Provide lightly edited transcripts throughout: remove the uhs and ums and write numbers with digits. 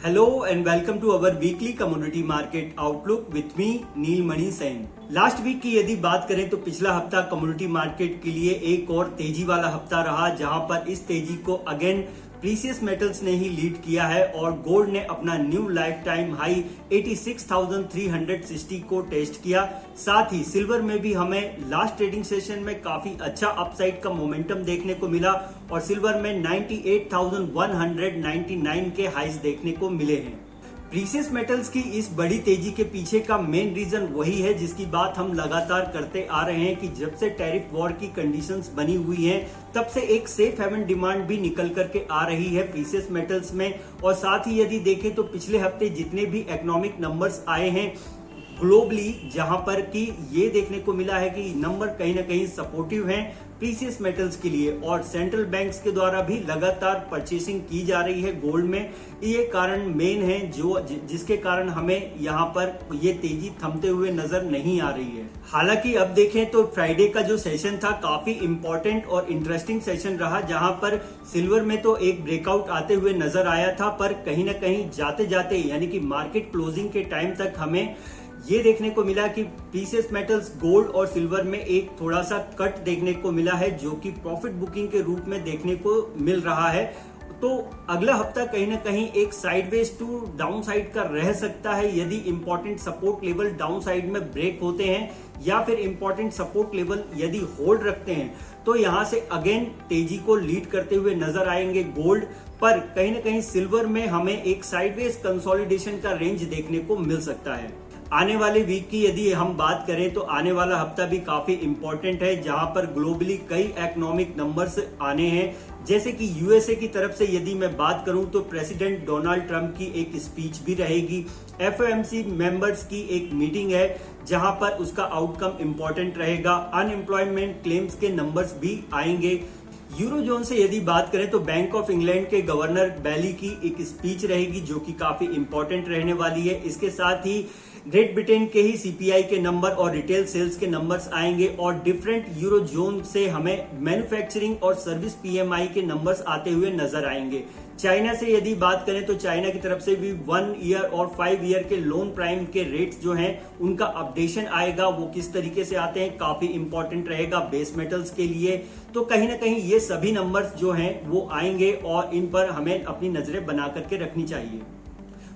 Hello and welcome to our weekly commodity market outlook with me Neel Mani Sen. Last week की यदि बात करें तो पिछला हफ्ता कमोडिटी मार्केट के लिए एक और तेजी वाला हफ्ता रहा, जहां पर इस तेजी को अगेन प्रीसियस मेटल्स ने ही लीड किया है और गोल्ड ने अपना न्यू लाइफ टाइम हाई 86,360 को टेस्ट किया। साथ ही सिल्वर में भी हमें लास्ट ट्रेडिंग सेशन में काफी अच्छा अपसाइड का मोमेंटम देखने को मिला और सिल्वर में 98,199 के हाइज देखने को मिले हैं। प्रीसियस मेटल्स की इस बड़ी तेजी के पीछे का मेन रीजन वही है जिसकी बात हम लगातार करते आ रहे हैं कि जब से टैरिफ वॉर की कंडीशंस बनी हुई हैं तब से एक सेफ हेवन डिमांड भी निकल करके आ रही है प्रीसियस मेटल्स में। और साथ ही यदि देखें तो पिछले हफ्ते जितने भी इकोनॉमिक नंबर्स आए हैं ग्लोबली, जहां पर कि ये देखने को मिला है कि नंबर कहीं ना कहीं सपोर्टिव हैं प्रीसियस मेटल्स के लिए और सेंट्रल बैंक्स के द्वारा भी लगातार परचेसिंग की जा रही है गोल्ड में। ये कारण मेन है जिसके कारण हमें यहाँ पर ये तेजी थमते हुए नजर नहीं आ रही है। हालांकि अब देखें तो फ्राइडे का जो सेशन था काफी इंपॉर्टेंट और इंटरेस्टिंग सेशन रहा, जहां पर सिल्वर में तो एक ब्रेकआउट आते हुए नजर आया था, पर कहीं ना कहीं जाते जाते यानी कि मार्केट क्लोजिंग के टाइम तक हमें ये देखने को मिला कि प्रीसियस मेटल्स गोल्ड और सिल्वर में एक थोड़ा सा कट देखने को मिला है, जो कि प्रॉफिट बुकिंग के रूप में देखने को मिल रहा है। तो अगला हफ्ता कहीं ना कहीं एक साइडवेज टू डाउन साइड का रह सकता है यदि important support level down side में ब्रेक होते हैं या फिर इंपॉर्टेंट सपोर्ट लेवल यदि होल्ड रखते हैं तो यहां से अगेन तेजी को लीड करते हुए नजर आएंगे गोल्ड। पर कहीं ना कहीं सिल्वर में हमें एक साइडवेज कंसोलिडेशन का रेंज देखने को मिल सकता है। आने वाले वीक की यदि हम बात करें तो आने वाला हफ्ता भी काफी इंपॉर्टेंट है, जहां पर ग्लोबली कई इकोनॉमिक नंबर्स आने हैं। जैसे कि यूएसए की तरफ से यदि मैं बात करूं तो प्रेसिडेंट डोनाल्ड ट्रंप की एक स्पीच भी रहेगी, एफओएमसी मेंबर्स की एक मीटिंग है जहां पर उसका आउटकम इंपॉर्टेंट रहेगा, अनएम्प्लॉयमेंट क्लेम्स के नंबर्स भी आएंगे। यूरोजोन से यदि बात करें तो बैंक ऑफ इंग्लैंड के गवर्नर बैली की एक स्पीच रहेगी जो कि काफी इंपॉर्टेंट रहने वाली है। इसके साथ ही ग्रेट ब्रिटेन के ही सीपीआई के नंबर और रिटेल सेल्स के नंबर्स आएंगे और डिफरेंट यूरो जोन से हमें मैन्युफैक्चरिंग और सर्विस पीएमआई के नंबर्स आते हुए नजर आएंगे। चाइना से यदि बात करें तो चाइना की तरफ से भी 1 ईयर और 5 ईयर के लोन प्राइम के रेट्स जो हैं उनका अपडेशन आएगा, वो किस तरीके से आते हैं काफी इंपॉर्टेंट रहेगा बेस मेटल्स के लिए। तो कहीं ना कहीं ये सभी नंबर्स जो हैं वो आएंगे और इन पर हमें अपनी नजरें बना करके रखनी चाहिए।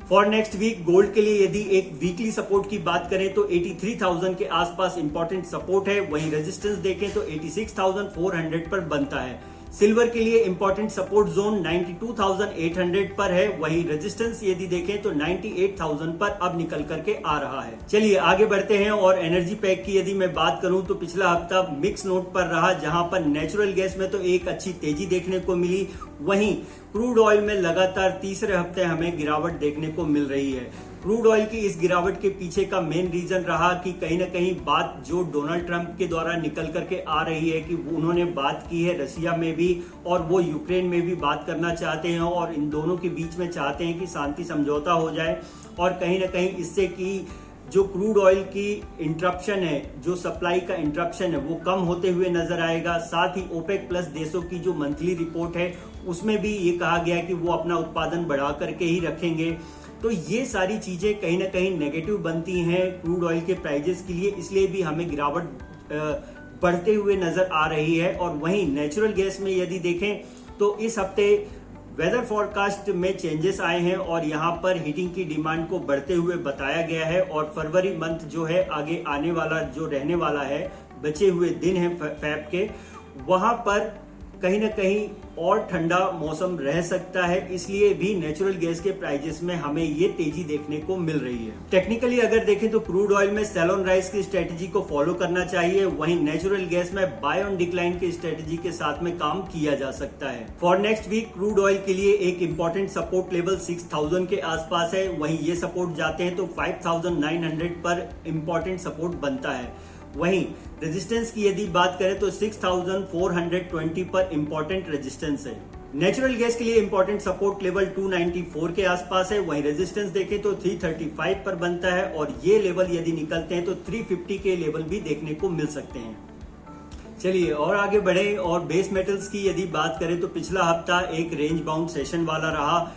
फॉर नेक्स्ट वीक गोल्ड के लिए यदि एक वीकली सपोर्ट की बात करें तो 83,000 के आसपास इंपॉर्टेंट सपोर्ट है, वहीं रेजिस्टेंस देखें तो 86,400 पर बनता है। सिल्वर के लिए इंपॉर्टेंट सपोर्ट जोन 92,800 पर है, वहीं रेजिस्टेंस यदि देखें तो 98,000 पर अब निकल करके आ रहा है। चलिए आगे बढ़ते हैं और एनर्जी पैक की यदि मैं बात करूं तो पिछला हफ्ता मिक्स नोट पर रहा, जहां पर नेचुरल गैस में तो एक अच्छी तेजी देखने को मिली, वहीं क्रूड ऑयल में लगातार तीसरे हफ्ते हमें गिरावट देखने को मिल रही है। क्रूड ऑयल की इस गिरावट के पीछे का मेन रीजन रहा कि कहीं ना कहीं बात जो डोनाल्ड ट्रंप के द्वारा निकल करके आ रही है कि उन्होंने बात की है रशिया में भी और वो यूक्रेन में भी बात करना चाहते हैं और इन दोनों के बीच में चाहते हैं कि शांति समझौता हो जाए और कहीं ना कहीं इससे कि जो क्रूड ऑयल की इंटरप्शन है, जो सप्लाई का इंटरप्शन है वो कम होते हुए नजर आएगा। साथ ही ओपेक प्लस देशों की जो मंथली रिपोर्ट है उसमें भी ये कहा गया कि वो अपना उत्पादन बढ़ा करके ही रखेंगे। तो ये सारी चीजें कहीं ना कहीं नेगेटिव बनती हैं क्रूड ऑयल के प्राइजेस के लिए, इसलिए भी हमें गिरावट बढ़ते हुए नजर आ रही है। और वहीं नेचुरल गैस में यदि देखें तो इस हफ्ते वेदर फॉरकास्ट में चेंजेस आए हैं और यहाँ पर हीटिंग की डिमांड को बढ़ते हुए बताया गया है और फरवरी मंथ जो है आगे आने वाला जो रहने वाला है, बचे हुए दिन हैं फैब के, वहां पर कहीं ना कहीं और ठंडा मौसम रह सकता है, इसलिए भी नेचुरल गैस के प्राइजेस में हमें ये तेजी देखने को मिल रही है। टेक्निकली अगर देखें तो क्रूड ऑयल में सेल ऑन राइज की स्ट्रेटेजी को फॉलो करना चाहिए, वहीं नेचुरल गैस में बाय ऑन डिक्लाइन की स्ट्रेटेजी के साथ में काम किया जा सकता है। For next week crude oil के लिए एक इंपॉर्टेंट सपोर्ट लेवल 6,000 के आसपास है, वहीं ये सपोर्ट जाते हैं तो 5,900 पर इंपॉर्टेंट सपोर्ट बनता है। वहीं रेजिस्टेंस की यदि बात करें तो 6,420 पर इंपॉर्टेंट रेजिस्टेंस है। नेचुरल गैस के लिए इंपॉर्टेंट सपोर्ट लेवल 294 के आसपास है, वहीं रेजिस्टेंस देखें तो 335 पर बनता है और ये लेवल यदि निकलते हैं तो 350 के लेवल भी देखने को मिल सकते हैं। चलिए और आगे बढ़े और बेस मेटल्स की यदि बात करें तो पिछला हफ्ता एक रेंज बाउंड सेशन वाला रहा।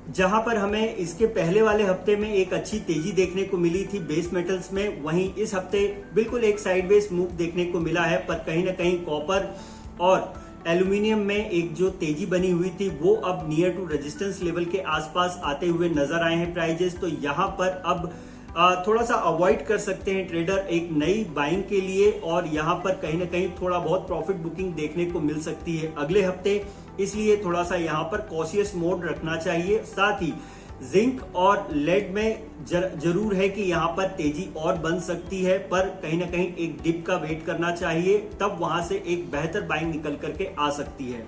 जहां पर हमें इसके पहले वाले हफ्ते में एक अच्छी तेजी देखने को मिली थी बेस मेटल्स में, वहीं इस हफ्ते बिल्कुल एक साइडवेज मूव देखने को मिला है। पर कहीं ना कहीं कॉपर और एल्यूमिनियम में एक जो तेजी बनी हुई थी वो अब नियर टू रेजिस्टेंस लेवल के आसपास आते हुए नजर आए हैं प्राइजेस। तो यहाँ पर अब थोड़ा सा अवॉइड कर सकते हैं ट्रेडर एक नई बाइंग के लिए, और यहाँ पर कहीं ना कहीं थोड़ा बहुत प्रॉफिट बुकिंग देखने को मिल सकती है अगले हफ्ते, इसलिए थोड़ा सा यहाँ पर कॉशियस मोड रखना चाहिए। साथ ही जिंक और लेड में जरूर है कि यहाँ पर तेजी और बन सकती है, पर कहीं ना कहीं एक डिप का वेट करना चाहिए, तब वहां से एक बेहतर बाइंग निकल करके आ सकती है।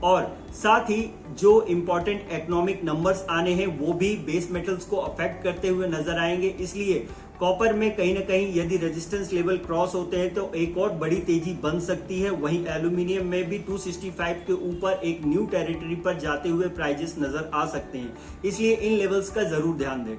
और साथ ही जो इंपॉर्टेंट इकोनॉमिक नंबर्स आने हैं वो भी बेस मेटल्स को अफेक्ट करते हुए नजर आएंगे, इसलिए कॉपर में कहीं ना कहीं यदि रेजिस्टेंस लेवल क्रॉस होते हैं तो एक और बड़ी तेजी बन सकती है। वहीं एल्यूमिनियम में भी 265 के ऊपर एक न्यू टेरिटरी पर जाते हुए प्राइजेस नजर आ सकते हैं, इसलिए इन लेवल्स का जरूर ध्यान दें।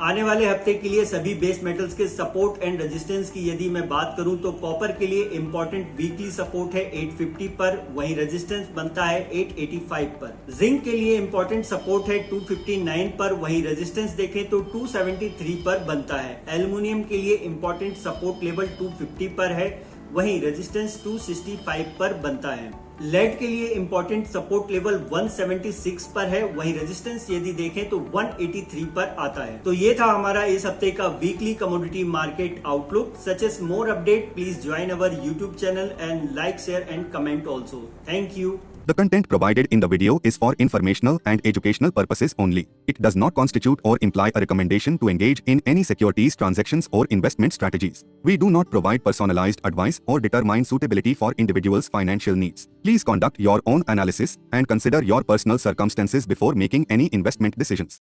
आने वाले हफ्ते के लिए सभी बेस मेटल्स के सपोर्ट एंड रेजिस्टेंस की यदि मैं बात करूं तो कॉपर के लिए इंपॉर्टेंट वीकली सपोर्ट है 850 पर, वहीं रेजिस्टेंस बनता है 885 पर। जिंक के लिए इंपॉर्टेंट सपोर्ट है 259 पर, वहीं रेजिस्टेंस देखें तो 273 पर बनता है। एल्यूमिनियम के लिए इंपॉर्टेंट सपोर्ट लेवल 250 पर है, वहीं रेजिस्टेंस 265 पर बनता है। लेड के लिए इंपॉर्टेंट सपोर्ट लेवल 176 पर है, वहीं रेजिस्टेंस यदि देखें तो 183 पर आता है। तो ये था हमारा इस हफ्ते का weekly commodity market outlook. Such as more update please join our YouTube channel and like share and comment also. Thank you. The content provided in the video is for informational and educational purposes only. It does not constitute or imply a recommendation to engage in any securities transactions or investment strategies. We do not provide personalized advice or determine suitability for individuals' financial needs. Please conduct your own analysis and consider your personal circumstances before making any investment decisions.